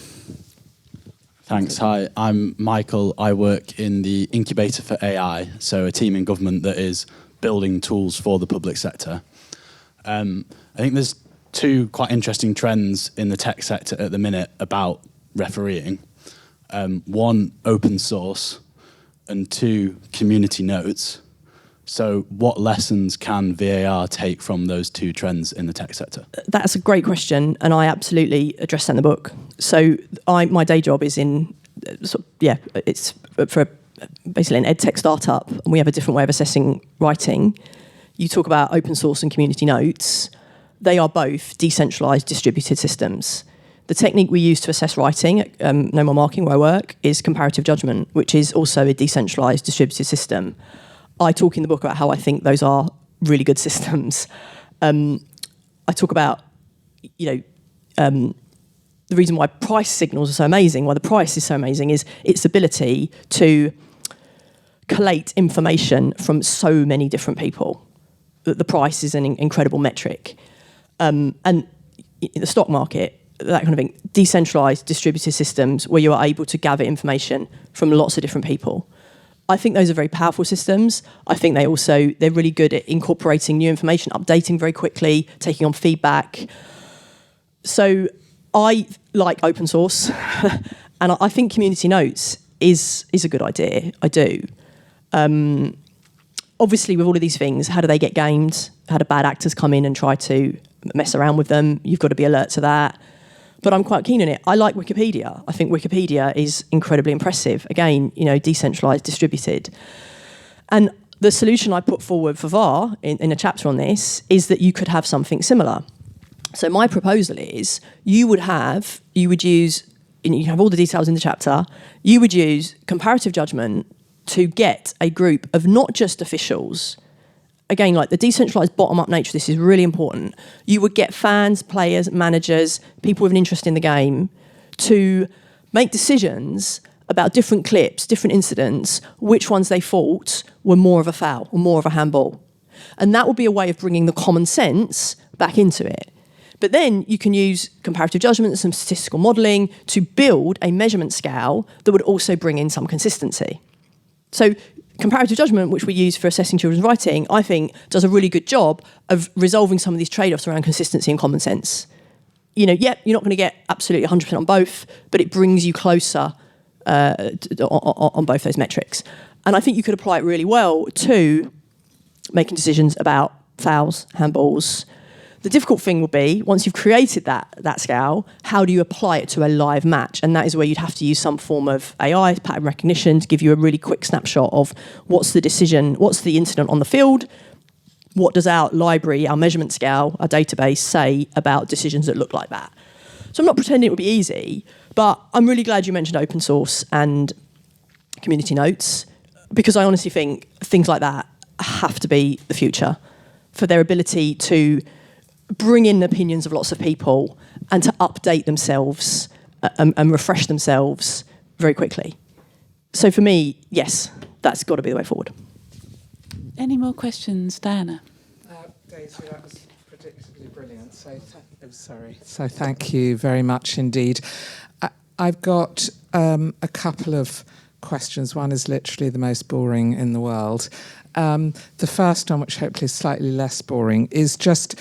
Thanks. Hi, I'm Michael. I work in the Incubator for AI, so a team in government that is building tools for the public sector. I think there's 2 quite interesting trends in the tech sector at the minute about refereeing. 1, open source, and 2, community notes. So what lessons can VAR take from those 2 trends in the tech sector? That's a great question, and I absolutely address that in the book. So my day job is it's for basically an edtech startup, and we have a different way of assessing writing. You talk about open source and community notes. They are both decentralized distributed systems. The technique we use to assess writing at No More Marking, where I work, is comparative judgment, which is also a decentralised distributed system. I talk in the book about how I think those are really good systems. I talk about, the reason why price signals are so amazing, why the price is so amazing, is its ability to collate information from so many different people. The price is an incredible metric. And in the stock market, that kind of thing, decentralised distributed systems where you are able to gather information from lots of different people. I think those are very powerful systems. I think they're really good at incorporating new information, updating very quickly, taking on feedback. So I like open source, and I think community notes is a good idea. I do. Obviously, with all of these things, how do they get gamed? How do bad actors come in and try to mess around with them? You've got to be alert to that. But I'm quite keen on it. I like Wikipedia. I think Wikipedia is incredibly impressive. Again, decentralised, distributed. And the solution I put forward for VAR in a chapter on this is that you could have something similar. So my proposal is you would have all the details in the chapter, you would use comparative judgment to get a group of not just officials. Again, like the decentralised bottom-up nature of this is really important. You would get fans, players, managers, people with an interest in the game to make decisions about different clips, different incidents, which ones they thought were more of a foul or more of a handball. And that would be a way of bringing the common sense back into it. But then you can use comparative judgment and some statistical modelling to build a measurement scale that would also bring in some consistency. So comparative judgment, which we use for assessing children's writing, I think does a really good job of resolving some of these trade-offs around consistency and common sense. You're not going to get absolutely 100% on both, but it brings you closer on both those metrics. And I think you could apply it really well to making decisions about fouls, handballs. The difficult thing will be, once you've created that scale, how do you apply it to a live match? And that is where you'd have to use some form of AI, pattern recognition, to give you a really quick snapshot of what's the decision, what's the incident on the field, what does our library, our measurement scale, our database say about decisions that look like that. So I'm not pretending it would be easy, but I'm really glad you mentioned open source and community notes, because I honestly think things like that have to be the future for their ability to bring in the opinions of lots of people and to update themselves and refresh themselves very quickly. So for me, yes, that's got to be the way forward. Any more questions, Diana? Daisy, that was predictably brilliant. So thank you very much indeed. I've got a couple of questions. One is literally the most boring in the world. The first one, which hopefully is slightly less boring, is just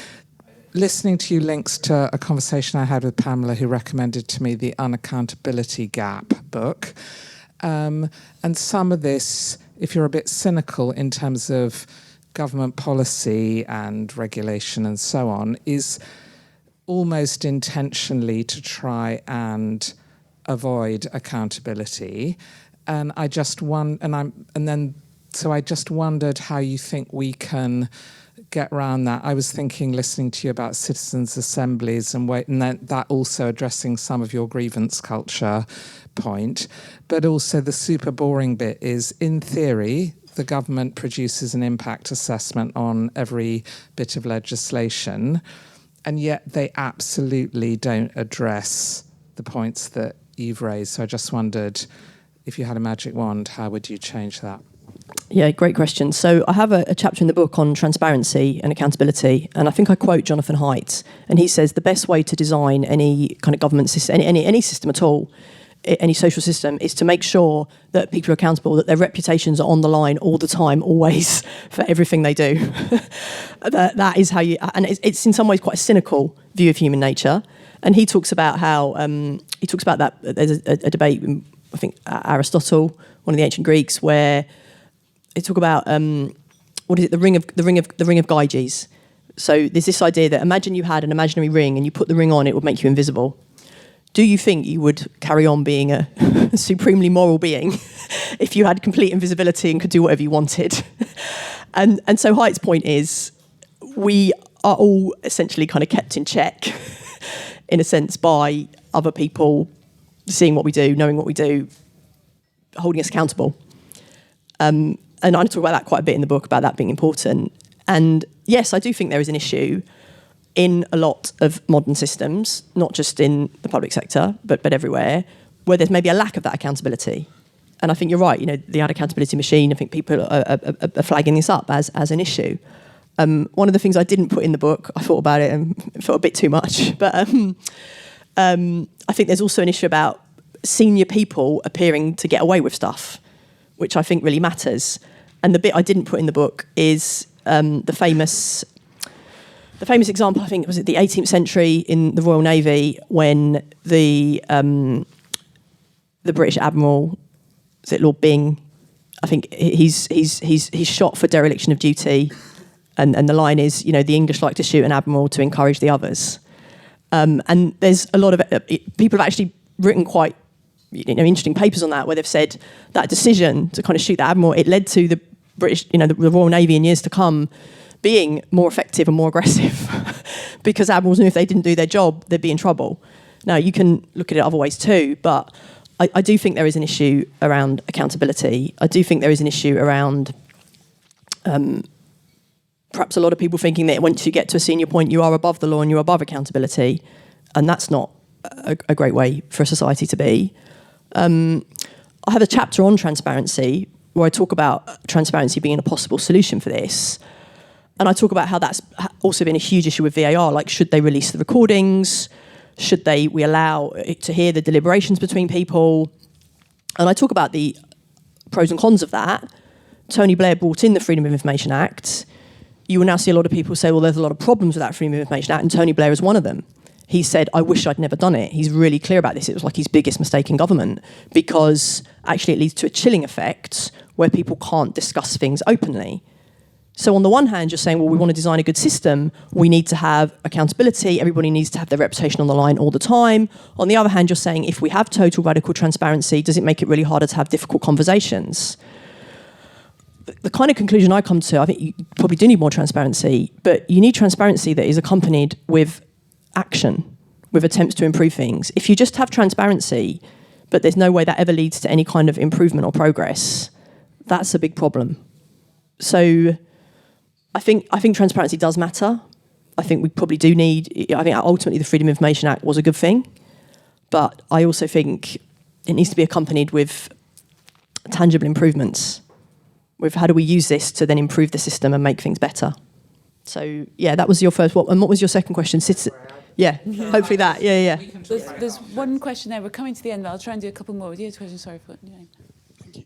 listening to you links to a conversation I had with Pamela, who recommended to me the Unaccountability Gap book. And some of this, if you're a bit cynical in terms of government policy and regulation and so on, is almost intentionally to try and avoid accountability. And I just wondered how you think we can get around that. I was thinking, listening to you about citizens' assemblies and that also addressing some of your grievance culture point. But also the super boring bit is, in theory, the government produces an impact assessment on every bit of legislation, and yet they absolutely don't address the points that you've raised. So I just wondered, if you had a magic wand, how would you change that? Yeah, great question. So I have a chapter in the book on transparency and accountability, and I think I quote Jonathan Haidt, and he says the best way to design any kind of government system, any system at all, any social system, is to make sure that people are accountable, that their reputations are on the line all the time, always, for everything they do. that is how you, and it's in some ways quite a cynical view of human nature. And he talks about how that there's a debate, I think Aristotle, one of the ancient Greeks, where they talk about the ring of Gyges. So there's this idea that, imagine you had an imaginary ring and you put the ring on, it would make you invisible. Do you think you would carry on being a supremely moral being if you had complete invisibility and could do whatever you wanted? And so Haidt's point is, we are all essentially kind of kept in check, in a sense, by other people seeing what we do, knowing what we do, holding us accountable. And I talk about that quite a bit in the book, about that being important. And yes, I do think there is an issue in a lot of modern systems, not just in the public sector, but everywhere, where there's maybe a lack of that accountability. And I think you're right, the ad accountability machine, I think people are flagging this up as an issue. One of the things I didn't put in the book, I thought about it and it felt a bit too much, but I think there's also an issue about senior people appearing to get away with stuff, which I think really matters. And the bit I didn't put in the book is the famous example, I think, was it the 18th century in the Royal Navy, when the British Admiral, is it Lord Byng? I think he's shot for dereliction of duty, and the line is, the English like to shoot an admiral to encourage the others. And there's a lot of people have actually written quite interesting papers on that, where they've said that decision to kind of shoot the admiral, it led to the British, the Royal Navy in years to come being more effective and more aggressive because admirals knew if they didn't do their job, they'd be in trouble. Now, you can look at it other ways too, but I do think there is an issue around accountability. I do think there is an issue around perhaps a lot of people thinking that once you get to a senior point, you are above the law and you're above accountability, and that's not a great way for a society to be. I have a chapter on transparency where I talk about transparency being a possible solution for this. And I talk about how that's also been a huge issue with VAR. Like, should they release the recordings? Should we allow it to hear the deliberations between people? And I talk about the pros and cons of that. Tony Blair brought in the Freedom of Information Act. You will now see a lot of people say, well, there's a lot of problems with that Freedom of Information Act, and Tony Blair is one of them. He said, I wish I'd never done it. He's really clear about this. It was like his biggest mistake in government, because actually it leads to a chilling effect where people can't discuss things openly. So on the one hand, you're saying, well, we want to design a good system. We need to have accountability. Everybody needs to have their reputation on the line all the time. On the other hand, you're saying, if we have total radical transparency, does it make it really harder to have difficult conversations? The kind of conclusion I come to, I think you probably do need more transparency, but you need transparency that is accompanied with action, with attempts to improve things. If you just have transparency, but there's no way that ever leads to any kind of improvement or progress, that's a big problem. So I think transparency does matter. I think we probably do need, I think ultimately the Freedom of Information Act was a good thing, but I also think it needs to be accompanied with tangible improvements, with how do we use this to then improve the system and make things better. So yeah, that was your first one. And what was your second question? Yeah, hopefully that. Yeah. There's one question there. We're coming to the end, but I'll try and do a couple more with you. Question, sorry for. Thank you.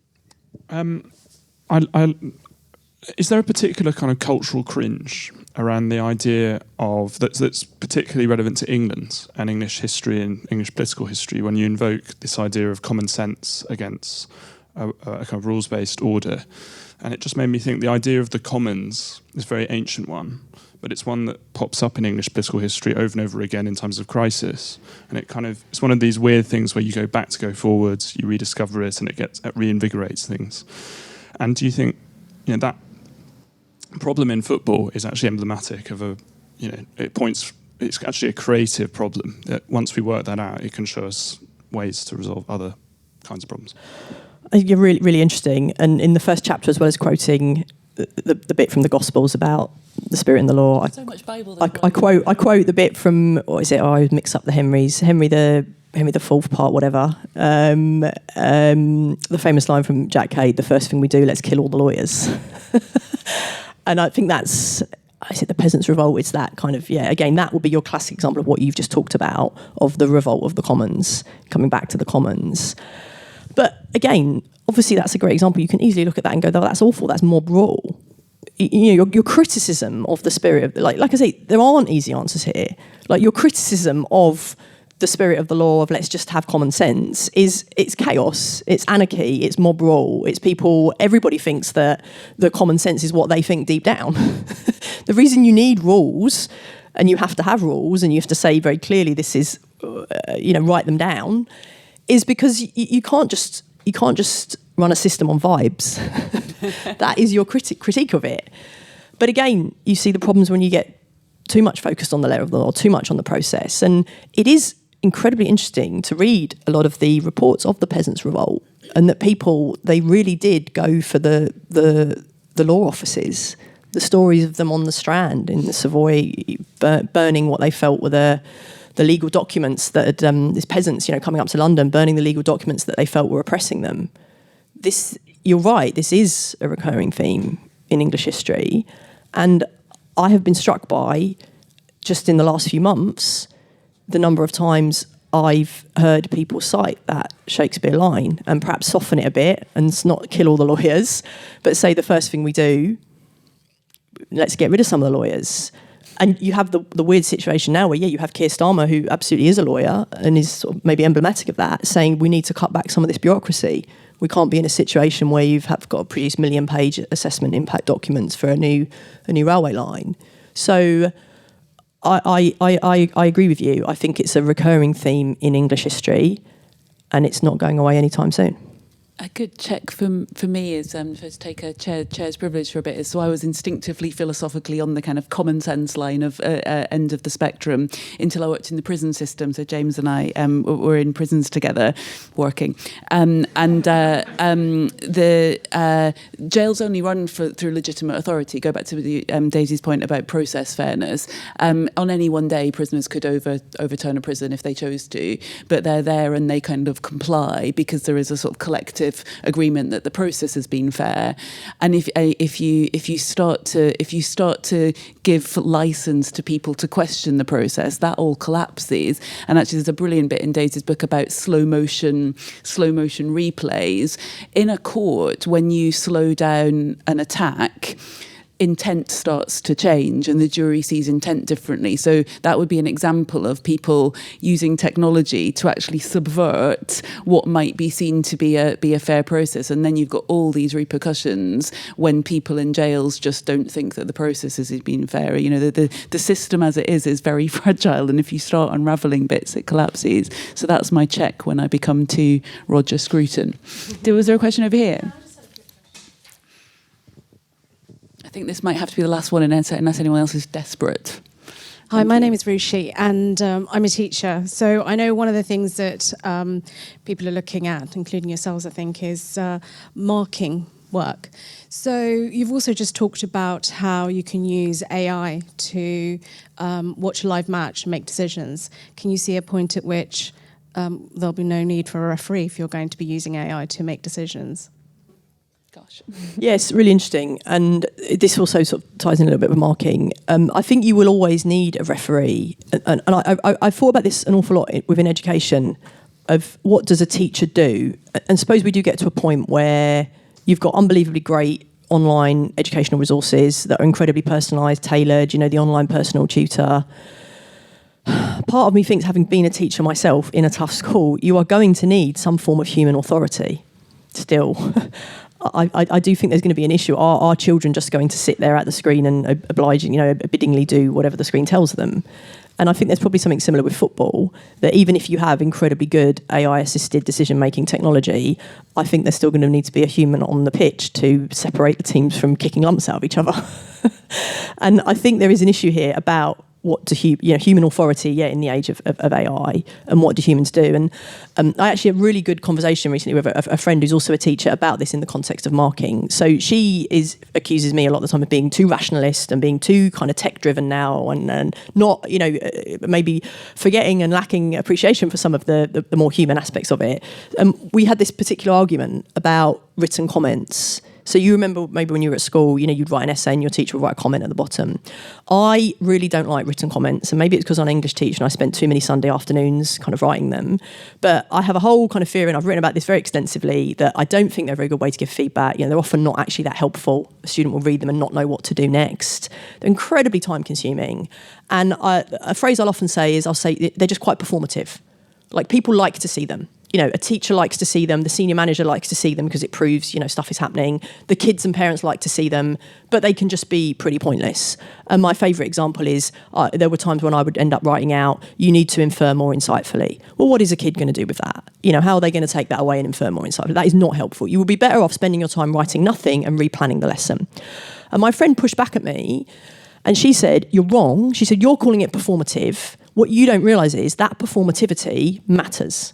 Is there a particular kind of cultural cringe around the idea of that's particularly relevant to England and English history and English political history when you invoke this idea of common sense against a kind of rules-based order? And it just made me think the idea of the Commons is a very ancient one, but it's one that pops up in English political history over and over again in times of crisis. And it's one of these weird things where you go back to go forwards, you rediscover it, and it reinvigorates things. And do you think that problem in football is actually emblematic of it's actually a creative problem that once we work that out, it can show us ways to resolve other kinds of problems? You're really, really interesting. And in the first chapter, as well as quoting the bit from the Gospels about the Spirit and the law, so much Bible. I quote the bit from, what is it? Oh, I mix up the Henrys. Henry the fourth part, whatever. The famous line from Jack Cade: "The first thing we do, let's kill all the lawyers." And I think that's, I said the Peasants' Revolt. It's that kind of, again, that would be your classic example of what you've just talked about, of the revolt of the Commons, coming back to the Commons. But again, obviously that's a great example. You can easily look at that and go, oh, that's awful, that's mob rule. Your criticism of the spirit of, like I say, there aren't easy answers here. Like, your criticism of the spirit of the law of let's just have common sense it's chaos, it's anarchy, it's mob rule, it's people, everybody thinks that the common sense is what they think deep down. The reason you need rules, and you have to have rules, and you have to say very clearly this is, write them down, is because you can't just run a system on vibes. That is your critique of it. But again, you see the problems when you get too much focused on the letter of the law, too much on the process. And it is incredibly interesting to read a lot of the reports of the Peasants' Revolt, and that people, they really did go for the law offices. The stories of them on the Strand in the Savoy, burning what they felt were the legal documents that had, these peasants, coming up to London, burning the legal documents that they felt were oppressing them. This, you're right, this is a recurring theme in English history. And I have been struck by, just in the last few months, the number of times I've heard people cite that Shakespeare line and perhaps soften it a bit and not kill all the lawyers, but say the first thing we do, let's get rid of some of the lawyers. And you have the weird situation now where, you have Keir Starmer, who absolutely is a lawyer and is sort of maybe emblematic of that, saying we need to cut back some of this bureaucracy. We can't be in a situation where you've got to produce million-page assessment impact documents for a new railway line. So I agree with you. I think it's a recurring theme in English history, and it's not going away anytime soon. A good check for me is to take a chair's privilege for a bit. So I was instinctively, philosophically on the kind of common sense line of end of the spectrum until I worked in the prison system. So James and I were in prisons together, working, and the jails only run through legitimate authority. Go back to Daisy's point about process fairness. On any one day, prisoners could overturn a prison if they chose to, but they're there and they kind of comply because there is a sort of collective agreement that the process has been fair. And if you start to give license to people to question the process, that all collapses. And actually, there's a brilliant bit in Daisy's book about slow motion replays in a court. When you slow down an attack, intent starts to change and the jury sees intent differently. So that would be an example of people using technology to actually subvert what might be seen to be a fair process. And then you've got all these repercussions when people in jails just don't think that the process has been fair. The system as it is very fragile, and if you start unravelling bits, it collapses. So that's my check when I become too Roger Scruton. Was there a question over here? I think this might have to be the last one unless anyone else is desperate. Hi, my name is Rushi, and I'm a teacher. So I know one of the things that people are looking at, including yourselves, I think, is marking work. So you've also just talked about how you can use AI to watch a live match and make decisions. Can you see a point at which there'll be no need for a referee if you're going to be using AI to make decisions? Gosh. Yes, really interesting. And this also sort of ties in a little bit with marking. I think you will always need a referee. And I thought about this an awful lot within education of what does a teacher do? And suppose we do get to a point where you've got unbelievably great online educational resources that are incredibly personalised, tailored, the online personal tutor. Part of me thinks, having been a teacher myself in a tough school, you are going to need some form of human authority still. I do think there's going to be an issue. Are children just going to sit there at the screen and biddingly do whatever the screen tells them? And I think there's probably something similar with football, that even if you have incredibly good AI-assisted decision-making technology, I think there's still going to need to be a human on the pitch to separate the teams from kicking lumps out of each other. And I think there is an issue here about what do human authority in the age of AI, and what do humans do? And I actually had a really good conversation recently with a friend who's also a teacher about this in the context of marking. So she accuses me a lot of the time of being too rationalist and being too kind of tech driven now, and not maybe forgetting and lacking appreciation for some of the more human aspects of it. We had this particular argument about written comments. So you remember maybe when you were at school, you'd write an essay and your teacher would write a comment at the bottom. I really don't like written comments, and maybe it's because I'm an English teacher and I spent too many Sunday afternoons kind of writing them. But I have a whole kind of theory, and I've written about this very extensively, that I don't think they're a very good way to give feedback. They're often not actually that helpful. A student will read them and not know what to do next. They're incredibly time consuming. And a phrase I'll often say is, they're just quite performative. Like, people like to see them. A teacher likes to see them, the senior manager likes to see them because it proves, stuff is happening. The kids and parents like to see them, but they can just be pretty pointless. And my favourite example is, there were times when I would end up writing out, you need to infer more insightfully. Well, what is a kid going to do with that? How are they going to take that away and infer more insightfully? That is not helpful. You would be better off spending your time writing nothing and replanning the lesson. And my friend pushed back at me, and she said, you're wrong. She said, you're calling it performative. what you don't realise is that performativity matters.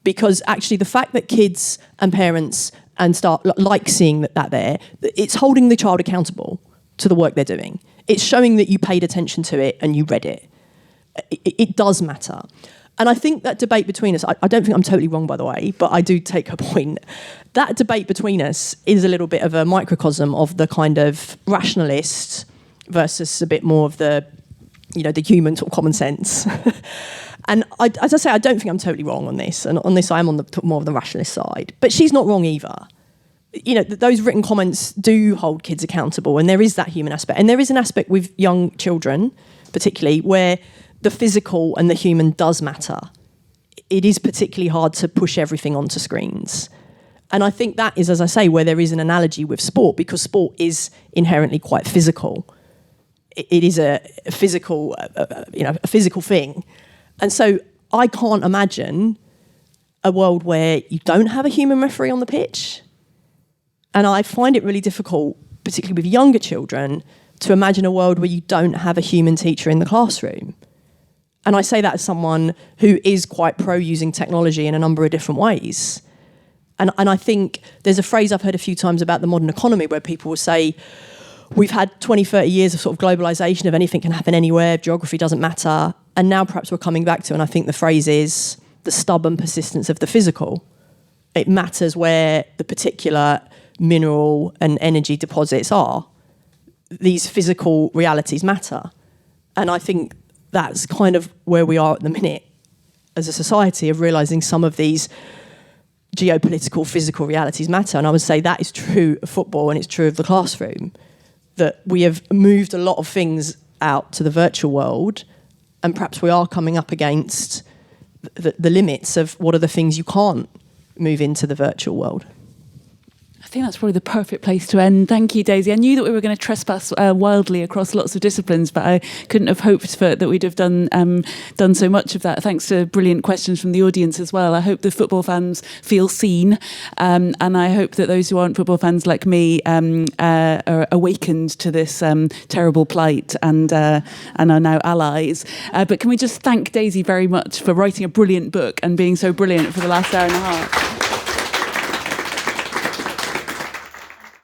Because actually the fact that kids and parents and start like seeing that there, it's holding the child accountable to the work they're doing. It's showing that you paid attention to it and you read it. It does matter. And I think that debate between us, I don't think I'm totally wrong, by the way, but I do take her point. That debate between us is a little bit of a microcosm of the kind of rationalist versus a bit more of the, the human sort of common sense. And as I say, I don't think I'm totally wrong on this. And on this, I am on the more of the rationalist side. But she's not wrong either. Those written comments do hold kids accountable, and there is that human aspect. And there is an aspect with young children, particularly, where the physical and the human does matter. It is particularly hard to push everything onto screens. And I think that is, as I say, where there is an analogy with sport, because sport is inherently quite physical. It is a physical, a physical thing. And so I can't imagine a world where you don't have a human referee on the pitch. And I find it really difficult, particularly with younger children, to imagine a world where you don't have a human teacher in the classroom. And I say that as someone who is quite pro using technology in a number of different ways. And I think there's a phrase I've heard a few times about the modern economy where people will say, we've had 20, 30 years of sort of globalisation of anything can happen anywhere, geography doesn't matter. And now perhaps we're coming back to, and I think the phrase is, the stubborn persistence of the physical. It matters where the particular mineral and energy deposits are. These physical realities matter. And I think that's kind of where we are at the minute as a society, of realising some of these geopolitical, physical realities matter. And I would say that is true of football, and it's true of the classroom, that we have moved a lot of things out to the virtual world, and perhaps we are coming up against the limits of what are the things you can't move into the virtual world. I think that's probably the perfect place to end. Thank you, Daisy. I knew that we were going to trespass wildly across lots of disciplines, but I couldn't have hoped that we'd have done so much of that. Thanks to brilliant questions from the audience as well. I hope the football fans feel seen, and I hope that those who aren't football fans like me are awakened to this terrible plight and are now allies. But can we just thank Daisy very much for writing a brilliant book and being so brilliant for the last hour and a half.